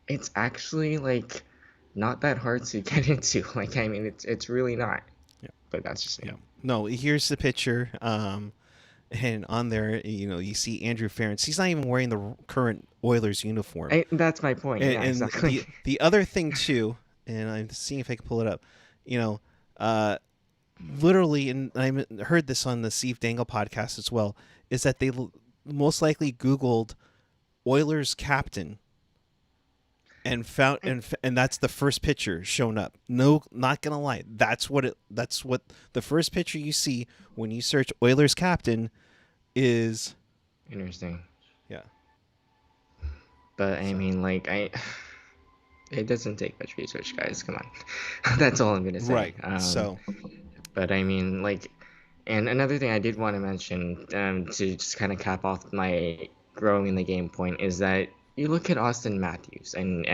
[SPEAKER 2] it's actually like not that hard to get into. Like, I mean, it's really not.
[SPEAKER 1] yeah,
[SPEAKER 2] But that's just
[SPEAKER 1] yeah.
[SPEAKER 2] me.
[SPEAKER 1] No, here's the picture. And on there, you see Andrew Ference. He's not even wearing the current Oilers uniform.
[SPEAKER 2] That's my point. Yeah,
[SPEAKER 1] And
[SPEAKER 2] exactly.
[SPEAKER 1] the other thing too, and I'm seeing if I can pull it up. You know, uh, literally, and I heard this on the Steve Dangle podcast as well, is that they most likely Googled Oilers captain and found
[SPEAKER 2] And
[SPEAKER 1] and that's the first picture shown up. No, not gonna lie, that's what the first picture you see when you search Oilers captain is.
[SPEAKER 2] interesting.
[SPEAKER 1] Yeah.
[SPEAKER 2] But I
[SPEAKER 1] So
[SPEAKER 2] mean, like, it doesn't take much research, guys. Come on. That's all I'm gonna say.
[SPEAKER 1] right. So
[SPEAKER 2] But I mean, like, and another thing I did want to mention, to just kind of cap off my growing in the game point, is that you look at Austin Matthews, and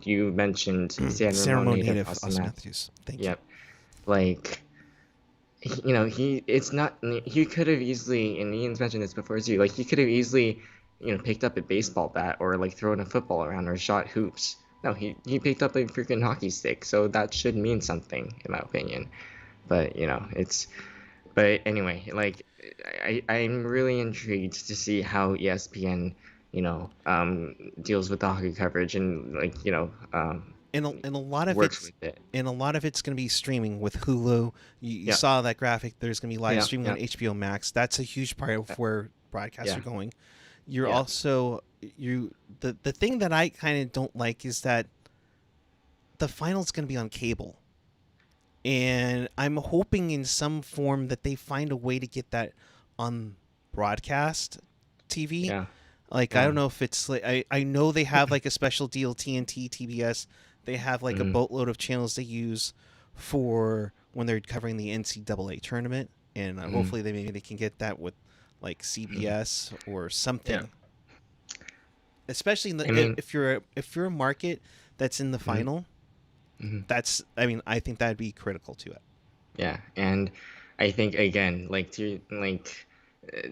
[SPEAKER 2] you mentioned San Ramon
[SPEAKER 1] ceremony
[SPEAKER 2] native
[SPEAKER 1] native
[SPEAKER 2] Austin
[SPEAKER 1] Austin
[SPEAKER 2] Matthews.
[SPEAKER 1] Matthews. Thank you.
[SPEAKER 2] Yep. Like, it's not, he could have easily, and Ian's mentioned this before too, like he could have easily, picked up a baseball bat or like thrown a football around or shot hoops. No, he picked up a freaking hockey stick, so that should mean something in my opinion. But but anyway, like I'm really intrigued to see how ESPN, deals with the hockey coverage and like,
[SPEAKER 1] And a lot of
[SPEAKER 2] works
[SPEAKER 1] it's
[SPEAKER 2] with it.
[SPEAKER 1] going to be streaming with Hulu. You
[SPEAKER 2] Yeah,
[SPEAKER 1] saw that graphic. There's going to be live
[SPEAKER 2] yeah,
[SPEAKER 1] streaming on
[SPEAKER 2] yeah,
[SPEAKER 1] HBO Max. That's a huge part of
[SPEAKER 2] yeah,
[SPEAKER 1] where broadcasts are
[SPEAKER 2] yeah,
[SPEAKER 1] going. You're
[SPEAKER 2] yeah.
[SPEAKER 1] also you the thing that I kind of don't like is that the final's going to be on cable. And I'm hoping in some form that they find a way to get that on broadcast TV.
[SPEAKER 2] Yeah.
[SPEAKER 1] Like, I
[SPEAKER 2] Yeah.
[SPEAKER 1] don't know if it's like, I know they have like a special deal, TNT, TBS. They have like a
[SPEAKER 2] Mm,
[SPEAKER 1] boatload of channels they use for when they're covering the NCAA tournament. And
[SPEAKER 2] mm,
[SPEAKER 1] hopefully maybe they can get that with like
[SPEAKER 2] mm.
[SPEAKER 1] CBS or
[SPEAKER 2] Yeah.
[SPEAKER 1] something. Especially in
[SPEAKER 2] I
[SPEAKER 1] the,
[SPEAKER 2] mean,
[SPEAKER 1] if you're a market that's in the
[SPEAKER 2] mm,
[SPEAKER 1] final,
[SPEAKER 2] mm,
[SPEAKER 1] that's, I mean, I think that'd be critical to it.
[SPEAKER 2] yeah. And I think again, like uh,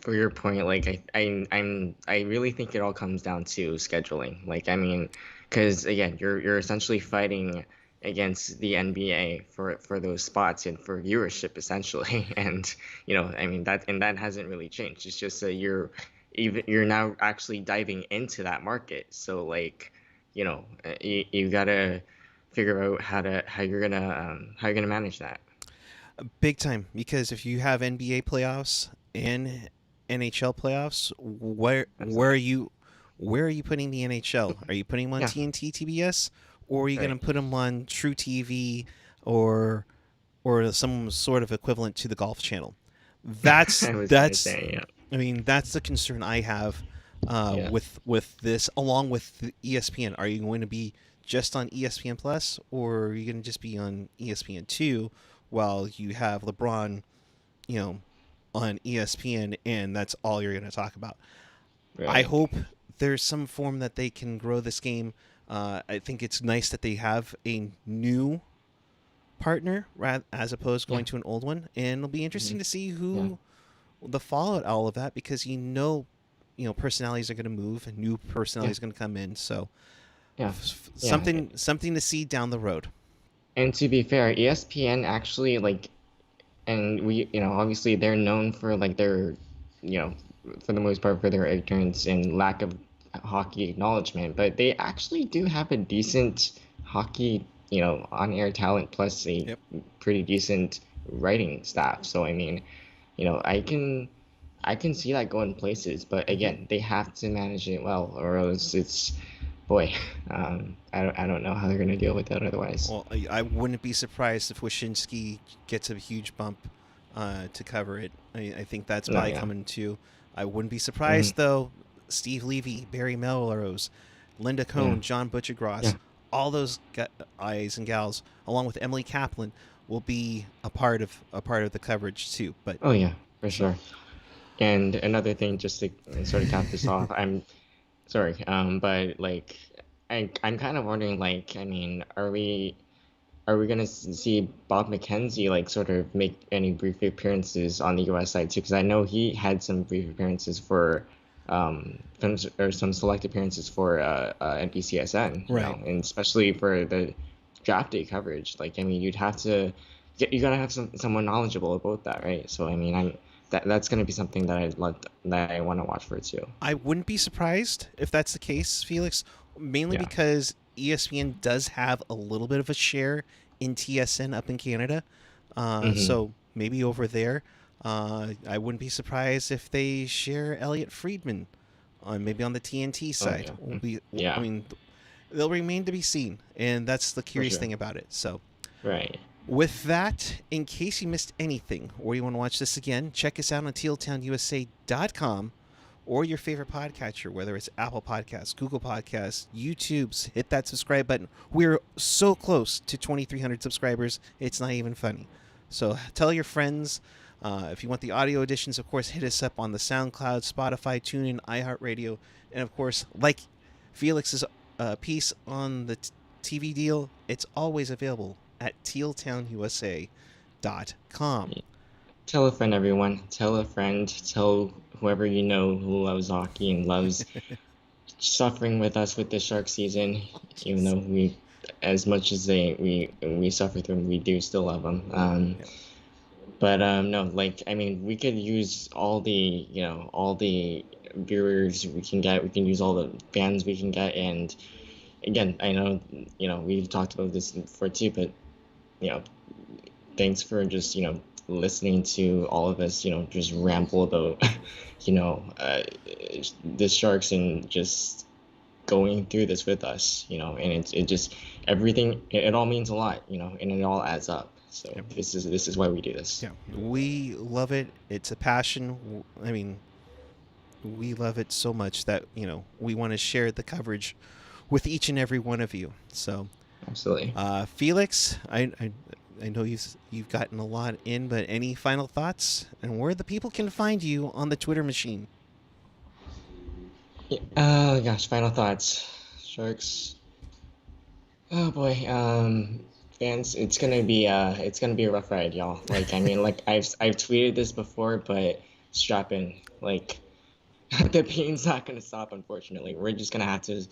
[SPEAKER 2] for your point, like I really think it all comes down to scheduling. Like, I mean, because again, you're essentially fighting against the NBA for those spots and for viewership essentially. And I mean that hasn't really changed. It's just that you're now actually diving into that market. So like, you gotta figure out how you're gonna manage that.
[SPEAKER 1] Big time, because if you have NBA playoffs and NHL playoffs,
[SPEAKER 2] Absolutely.
[SPEAKER 1] where are you putting the NHL? Are you putting them on
[SPEAKER 2] Yeah.
[SPEAKER 1] TNT, TBS, or are you going to
[SPEAKER 2] Right.
[SPEAKER 1] put them on True TV or some sort of equivalent to the Golf Channel?
[SPEAKER 2] I was gonna
[SPEAKER 1] That's
[SPEAKER 2] say, yeah.
[SPEAKER 1] I mean, that's the concern I have
[SPEAKER 2] Yeah.
[SPEAKER 1] with this, along with the ESPN. Are you going to be just on ESPN Plus, or are you going to just be on ESPN 2 while you have LeBron, you know, on ESPN, and that's all you're going to talk about? I
[SPEAKER 2] Right.
[SPEAKER 1] hope there's some form that they can grow this game. I think it's nice that they have a new partner as opposed to
[SPEAKER 2] Yeah.
[SPEAKER 1] going to an old one, and it'll be
[SPEAKER 2] Hmm.
[SPEAKER 1] interesting to see
[SPEAKER 2] Yeah.
[SPEAKER 1] who the fallout all of that, because personalities are going to move and new
[SPEAKER 2] Yeah.
[SPEAKER 1] personalities are going to come in. So
[SPEAKER 2] Yeah. Yeah.
[SPEAKER 1] something to see down the road.
[SPEAKER 2] And to be fair, ESPN actually like, and obviously they're known for like their, you know, for the most part for their ignorance and lack of hockey acknowledgement, but they actually do have a decent hockey, on-air talent plus a
[SPEAKER 1] Yep.
[SPEAKER 2] pretty decent writing staff. So I mean, I can see that going places, but
[SPEAKER 1] Hmm.
[SPEAKER 2] again, they have to manage it well, or else boy, I don't know how they're gonna deal with that otherwise.
[SPEAKER 1] Well, I wouldn't be surprised if Wyshynski gets a huge bump to cover it. I think that's
[SPEAKER 2] No,
[SPEAKER 1] probably
[SPEAKER 2] yeah.
[SPEAKER 1] coming too. I wouldn't be
[SPEAKER 2] Hmm.
[SPEAKER 1] surprised though. Steve Levy, Barry Melrose, Linda
[SPEAKER 2] Yeah.
[SPEAKER 1] Cohn, John
[SPEAKER 2] Yeah.
[SPEAKER 1] Butchergross, all those guys and gals, along with Emily Kaplan, will be a part of the coverage too. But
[SPEAKER 2] Oh yeah, for
[SPEAKER 1] so
[SPEAKER 2] sure. And another thing, just to sort of cap this off, I'm sorry, but like, I'm kind of wondering, like, I mean, are we gonna see Bob McKenzie like sort of make any brief appearances on the U.S. side too? Because I know he had some brief appearances for or some select appearances for NBCSN,
[SPEAKER 1] right.
[SPEAKER 2] and especially for the draft day coverage. Like, I mean, you gotta have someone knowledgeable about that, right? So I mean, that's gonna be something that I want to watch for too.
[SPEAKER 1] I wouldn't be surprised if that's the case, Felix, mainly
[SPEAKER 2] Yeah.
[SPEAKER 1] because ESPN does have a little bit of a share in TSN up in Canada.
[SPEAKER 2] Hmm.
[SPEAKER 1] So maybe over there, I wouldn't be surprised if they share Elliot Friedman on maybe on the TNT
[SPEAKER 2] Oh
[SPEAKER 1] side.
[SPEAKER 2] yeah.
[SPEAKER 1] Will be, I
[SPEAKER 2] Yeah,
[SPEAKER 1] mean, they'll remain to be seen, and that's the
[SPEAKER 2] for
[SPEAKER 1] curious
[SPEAKER 2] sure.
[SPEAKER 1] thing about it. So
[SPEAKER 2] Right.
[SPEAKER 1] with that, in case you missed anything or you want to watch this again, check us out on tealtownusa.com or your favorite podcatcher, whether it's Apple Podcasts, Google Podcasts, YouTube's. Hit that subscribe button. We're so close to 2,300 subscribers, it's not even funny. So tell your friends. If you want the audio editions, of course, hit us up on the SoundCloud, Spotify, TuneIn, iHeartRadio, and of course, like Felix's piece on the TV deal, it's always available at tealtownusa.com.
[SPEAKER 2] Tell a friend, everyone. Tell a friend. Tell whoever you know who loves hockey and loves suffering with us with the Shark season. Even though we, as much as we suffer through them, we do still love them. But no, like I mean, we could use all the all the viewers we can get. We can use all the fans we can get. And again, I know we've talked about this before too, but you know, thanks for just listening to all of us just ramble about you know uh, the Sharks and just going through this with us. And it just everything it all means a lot. And it all adds up. So
[SPEAKER 1] Yep.
[SPEAKER 2] this is why we do this.
[SPEAKER 1] Yeah, we love it. It's a passion. I mean, we love it so much that we want to share the coverage with each and every one of you. So,
[SPEAKER 2] Absolutely.
[SPEAKER 1] Felix, I know you've gotten a lot in, but any final thoughts and where the people can find you on the Twitter machine?
[SPEAKER 2] Oh gosh, final thoughts. Sharks. Oh boy. Fans, it's gonna be a rough ride, y'all. Like I mean, like I've tweeted this before, but strap in. Like the pain's not gonna stop, unfortunately. We're just gonna have to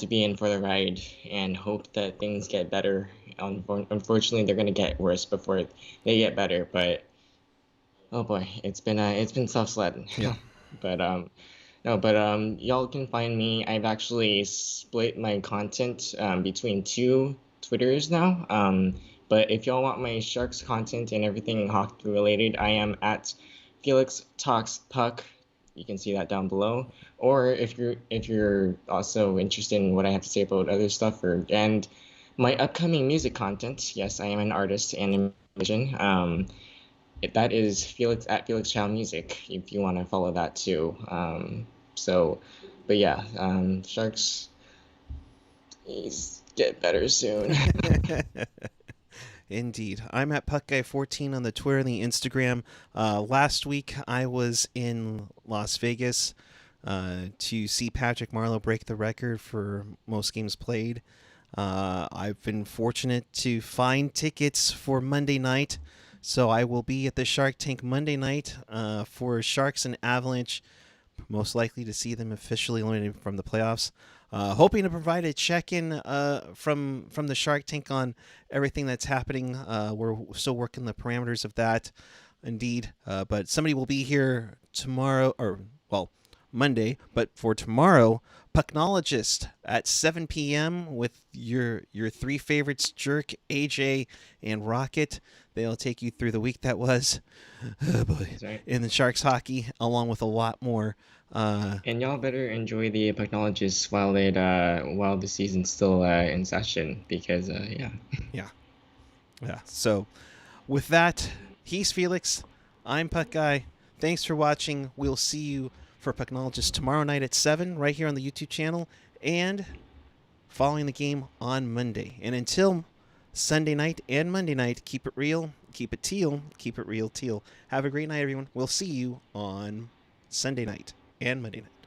[SPEAKER 2] be in for the ride and hope that things get better. Unfortunately, they're gonna get worse before they get better. But oh boy, it's been tough sledding.
[SPEAKER 1] Yeah.
[SPEAKER 2] But no, but y'all can find me. I've actually split my content between two Twitters now. But if y'all want my Sharks content and everything hockey related, I am at Felix Talks Puck. You can see that down below. Or if you're also interested in what I have to say about other stuff and my upcoming music content, yes, I am an artist and a musician. That is Felix at Felix Chow Music if you want to follow that too. So, but yeah, Sharks, please get better soon.
[SPEAKER 1] Indeed. I'm at PuckGuy14 on the Twitter and the Instagram. Last week, I was in Las Vegas to see Patrick Marleau break the record for most games played. I've been fortunate to find tickets for Monday night, so I will be at the Shark Tank Monday night for Sharks and Avalanche, most likely to see them officially eliminated from the playoffs. Hoping to provide a check-in from the Shark Tank on everything that's happening. We're still working the parameters of that, indeed. But somebody will be here tomorrow, Monday. But for tomorrow, Pucknologist at 7 p.m. with your three favorites, Jerk, AJ, and Rocket. They'll take you through the week that was, oh boy,
[SPEAKER 2] Right.
[SPEAKER 1] in the Sharks hockey, along with a lot more.
[SPEAKER 2] And y'all better enjoy the technologists while the season's still in session because
[SPEAKER 1] Yeah. So, with that, he's Felix. I'm Puck Guy. Thanks for watching. We'll see you for Pucknologist tomorrow night at 7 right here on the YouTube channel and following the game on Monday. And until Sunday night and Monday night, keep it real, keep it teal, keep it real teal. Have a great night, everyone. We'll see you on Sunday night and Monday night.